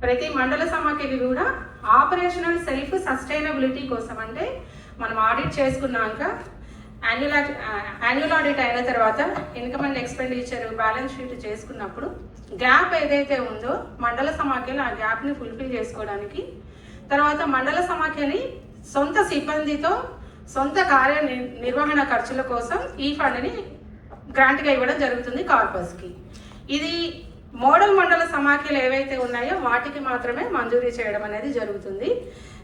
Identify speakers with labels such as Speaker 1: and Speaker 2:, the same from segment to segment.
Speaker 1: ప్రతి మండల సమాఖ్యకి కూడా ఆపరేషనల్ సెల్ఫ్ సస్టైనబిలిటీ కోసం, అంటే మనం ఆడిట్ చేసుకున్నాక యాన్యువల్ ఆడిట్ అయిన తర్వాత income and expenditure balance sheet చేసుకున్నప్పుడు గ్యాప్ ఏదైతే ఉందో మండల సమాఖ్యలు ఆ గ్యాప్ని ఫుల్ఫిల్ చేసుకోవడానికి, తర్వాత మండల సమాఖ్యని సొంత సిబ్బందితో సొంత నిర్వహణ ఖర్చుల కోసం ఈ ఫండ్ని గ్రాంట్గా ఇవ్వడం జరుగుతుంది కార్పస్కి. ఇది మోడల్ మండల సమాఖ్యలు ఏవైతే ఉన్నాయో వాటికి మాత్రమే మంజూరీ చేయడం అనేది జరుగుతుంది.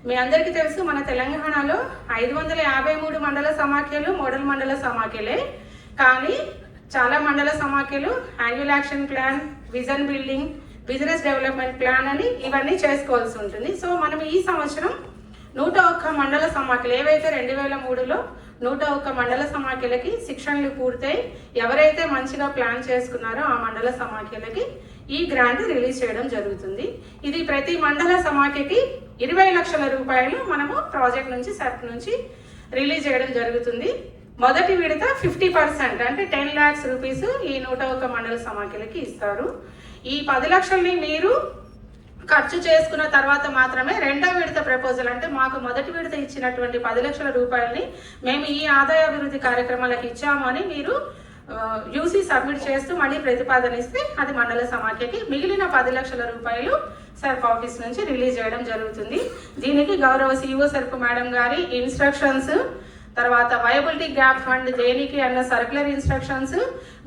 Speaker 1: మీ అందరికీ తెలుసు, మన తెలంగాణలో 553 మండల సమాఖ్యలు మోడల్ మండల సమాఖ్యలే. కానీ చాలా మండల సమాఖ్యలు annual action plan, vision building, business development plan అని ఇవన్నీ చేసుకోవాల్సి ఉంటుంది. సో మనం ఈ సంవత్సరం 101 మండల సమాఖ్యలు ఏవైతే 2003లో 101 మండల సమాఖ్యలకి శిక్షణలు పూర్తయి ఎవరైతే మంచిగా ప్లాన్ చేసుకున్నారో ఆ మండల సమాఖ్యలకి ఈ గ్రాంట్ రిలీజ్ చేయడం జరుగుతుంది. ఇది ప్రతి మండల సమాఖ్యకి 20 లక్షల రూపాయలు మనము ప్రాజెక్ట్ నుంచి సెర్ప్ నుంచి రిలీజ్ చేయడం జరుగుతుంది. మొదటి విడత 50% అంటే 10 lakhs రూపీస్ ఈ 101 మండల సమాఖ్యలకి ఇస్తారు. ఈ 10 లక్షల్ని మీరు ఖర్చు చేసుకున్న తర్వాత మాత్రమే రెండో విడత ప్రపోజల్, అంటే మాకు మొదటి విడత ఇచ్చినటువంటి 10 లక్షల రూపాయలని మేము ఈ ఆదాయ అభివృద్ధి కార్యక్రమాలకు ఇచ్చామని మీరు యూసీ సబ్మిట్ చేస్తూ మళ్ళీ ప్రతిపాదన ఇస్తే అది మండల సమాఖ్యకి మిగిలిన 10 లక్షల రూపాయలు సెర్ప్ ఆఫీస్ నుంచి రిలీజ్ చేయడం జరుగుతుంది. దీనికి గౌరవ సిఇఓ సెర్ప్ మేడం గారి ఇన్స్ట్రక్షన్స్, తర్వాత వయబిలిటీ గ్యాప్ ఫండ్ దేనికి అన్న సర్క్యులర్ ఇన్స్ట్రక్షన్స్,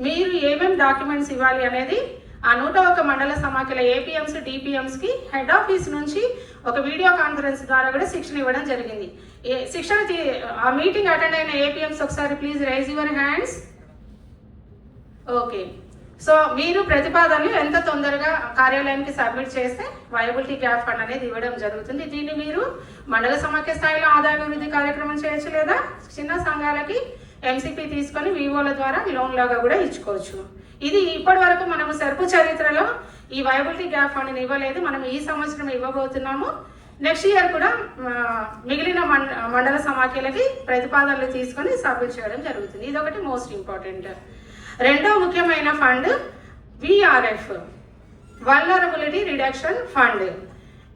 Speaker 1: మీరు ఏమేమి డాక్యుమెంట్స్ ఇవ్వాలి అనేది ఆ 101 మండల సమాఖ్యల ఏపీఎంస్ డిపిఎంస్కి హెడ్ ఆఫీస్ నుంచి ఒక వీడియో కాన్ఫరెన్స్ ద్వారా కూడా శిక్షణ ఇవ్వడం జరిగింది. ఆ మీటింగ్ అటెండ్ అయిన ఏపీఎంస్ ఒకసారి please rise your hands. Okay, so మీరు ప్రతిపాదనలు ఎంత తొందరగా కార్యాలయానికి సబ్మిట్ చేస్తే వయబిలిటీ గ్యాప్ ఫండ్ అనేది ఇవ్వడం జరుగుతుంది. దీన్ని మీరు మండల సమాఖ్య స్థాయిలో ఆదాయ అభివృద్ధి కార్యక్రమం చేయొచ్చు, లేదా చిన్న సంఘాలకి ఎంసీపీ తీసుకొని వివోల ద్వారా లోన్ లాగా కూడా ఇచ్చుకోవచ్చు. ఇది ఇప్పటి వరకు మనము సెర్ప్ చరిత్రలో ఈ వయబిలిటీ గ్యాప్ ఫండ్ని ఇవ్వలేదు. మనం ఈ సంవత్సరం ఇవ్వబోతున్నాము. నెక్స్ట్ ఇయర్ కూడా మిగిలిన మండల సమాఖ్యలకి ప్రతిపాదనలు తీసుకొని సబ్మిట్ చేయడం జరుగుతుంది. ఇది ఒకటి మోస్ట్ ఇంపార్టెంట్. రెండో ముఖ్యమైన fund VRF, vulnerability reduction fund.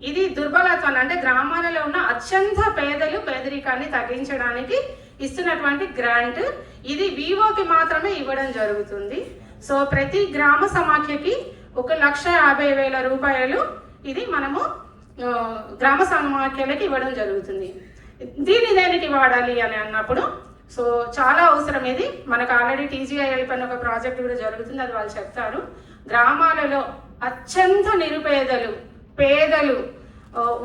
Speaker 1: ఇది దుర్బలత్వాన్ని, అంటే గ్రామాలలో ఉన్న అత్యంత పేదరికాన్ని తగ్గించడానికి ఇస్తున్నటువంటి గ్రాంట్. ఇది వివోకి మాత్రమే ఇవ్వడం జరుగుతుంది. సో ప్రతి గ్రామ సమాఖ్యకి 1,50,000 రూపాయలు ఇది మనము గ్రామ సమాఖ్యలకి ఇవ్వడం జరుగుతుంది. దీన్ని దేనికి వాడాలి అని అన్నప్పుడు సో చాలా అవసరం. ఇది మనకు ఆల్రెడీ టీజీఐఎల్ పైన ఒక ప్రాజెక్ట్ కూడా జరుగుతుంది, అది వాళ్ళు చెప్తారు. గ్రామాలలో అత్యంత పేదలు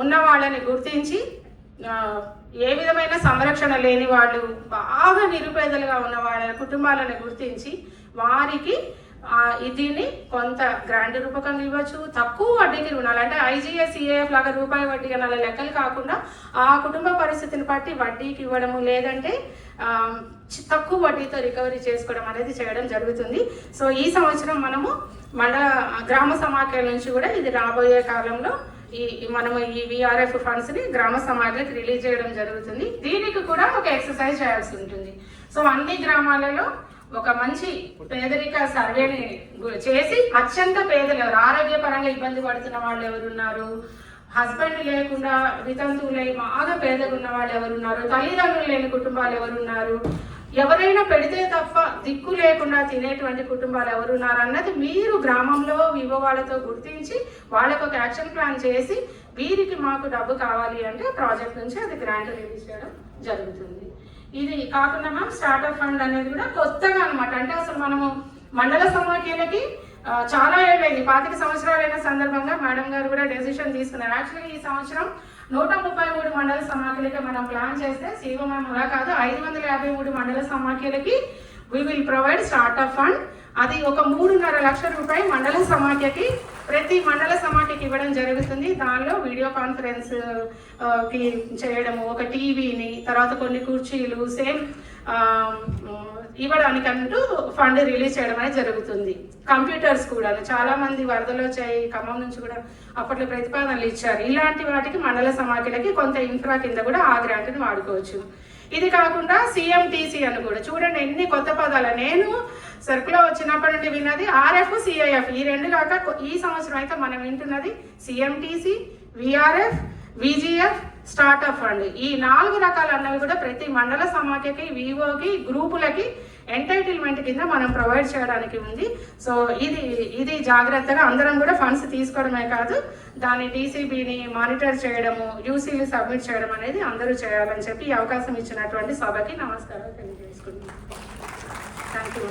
Speaker 1: ఉన్న వాళ్ళని గుర్తించి ఏ విధమైన సంరక్షణ లేని వాళ్ళు, బాగా నిరుపేదలుగా ఉన్న వాళ్ళ కుటుంబాలను గుర్తించి వారికి దీన్ని కొంత గ్రాంట్ రూపకంగా ఇవ్వచ్చు. తక్కువ వడ్డీకి రుణాలు, అంటే ఐజీఎస్ ఈఏఎఫ్ లాగా రూపాయి వడ్డీ అన్న లెక్కలు కాకుండా ఆ కుటుంబ పరిస్థితిని బట్టి వడ్డీకి ఇవ్వడము, లేదంటే తక్కువ వడ్డీతో రికవరీ చేసుకోవడం అనేది చేయడం జరుగుతుంది. సో ఈ సంవత్సరం మనము గ్రామ సమాఖ్యల నుంచి కూడా ఇది రాబోయే కాలంలో మనము ఈ విఆర్ఎఫ్ ఫండ్స్ని గ్రామ సమాఖ్యలకు రిలీజ్ చేయడం జరుగుతుంది. దీనికి కూడా ఒక ఎక్సర్సైజ్ చేయాల్సి ఉంటుంది. సో అన్ని గ్రామాలలో ఒక మంచి పేదరిక సర్వేని చేసి అత్యంత పేదలు ఎవరు, ఆరోగ్యపరంగా ఇబ్బంది పడుతున్న వాళ్ళు ఎవరున్నారు, హస్బెండ్ లేకుండా వితంతువులై బాగా పేదగా ఉన్న వాళ్ళు ఎవరున్నారు, తల్లిదండ్రులు లేని కుటుంబాలు ఎవరున్నారు, ఎవరైనా పెడితే తప్ప దిక్కు లేకుండా తినేటువంటి కుటుంబాలు ఎవరున్నారు అన్నది మీరు గ్రామంలో వివో వాళ్ళతో గుర్తించి వాళ్ళకు ఒక యాక్షన్ ప్లాన్ చేసి వీరికి మాకు డబ్బు కావాలి అంటే ప్రాజెక్ట్ నుంచి అది గ్రాంట్ రిలీజ్ చేయడం జరుగుతుంది. ఇది కాకుండా మ్యామ్ స్టార్టప్ ఫండ్ అనేది కూడా కొత్తగా అనమాట. అంటే అసలు మనము మండల సమాఖ్యలకి చాలా ఏళ్ళైంది, 25 సంవత్సరాలైన సందర్భంగా మేడం గారు కూడా డెసిషన్ తీసుకున్నారు. యాక్చువల్గా ఈ సంవత్సరం 133 మండల సమాఖ్యలకి మనం ప్లాన్ చేస్తే సీఓ మ్యామ్ అలా కాదు, 553 మండల సమాఖ్యలకి we will provide startup fund. అది ఒక 3.5 లక్షల రూపాయలు మండల సమాఖ్యకి ప్రతి మండల సమాఖ్యకి ఇవ్వడం జరుగుతుంది. దానిలో వీడియో కాన్ఫరెన్స్ కి చేయడము, ఒక టీవీని, తర్వాత కొన్ని కుర్చీలు సేమ్ ఇవ్వడానికి అంటూ ఫండ్ రిలీజ్ చేయడం అనేది జరుగుతుంది. కంప్యూటర్స్ కూడా చాలా మంది వరదలు వచ్చాయి, ఖమ్మం నుంచి కూడా అప్పట్లో ప్రతిపాదనలు ఇచ్చారు. ఇలాంటి వాటికి మండల సమాఖ్యలకి కొంత ఇన్ఫ్రా కింద కూడా ఆ గ్రాంట్ని వాడుకోవచ్చు. ఇది కాకుండా సిఎంటీసీ అని కూడా చూడండి ఎన్ని కొత్త పదాలు. నేను సర్కులో వచ్చినప్పటి నుండి విన్నది ఆర్ఎఫ్, సిఐఎఫ్, ఈ రెండు కాక ఈ సంవత్సరం అయితే మనం వింటున్నది సిఎంటీసీ, విఆర్ఎఫ్, విజిఎఫ్, స్టార్ట్అప్ ఫండ్. ఈ 4 రకాలు అన్నవి కూడా ప్రతి మండల సమాఖ్యకి, వివోకి, గ్రూపులకి ఎంటైటిల్మెంట్ కింద మనం ప్రొవైడ్ చేయడానికి ఉంది. సో ఇది జాగ్రత్తగా అందరం కూడా ఫండ్స్ తీసుకోవడమే కాదు, దాని డీసీబీని మానిటర్ చేయడము, యూసీలు సబ్మిట్ చేయడం అనేది అందరూ చేయాలని చెప్పి ఈ అవకాశం ఇచ్చినటువంటి సభకి నమస్కారాలు తెలియజేసుకుంటున్నాను. Thank you.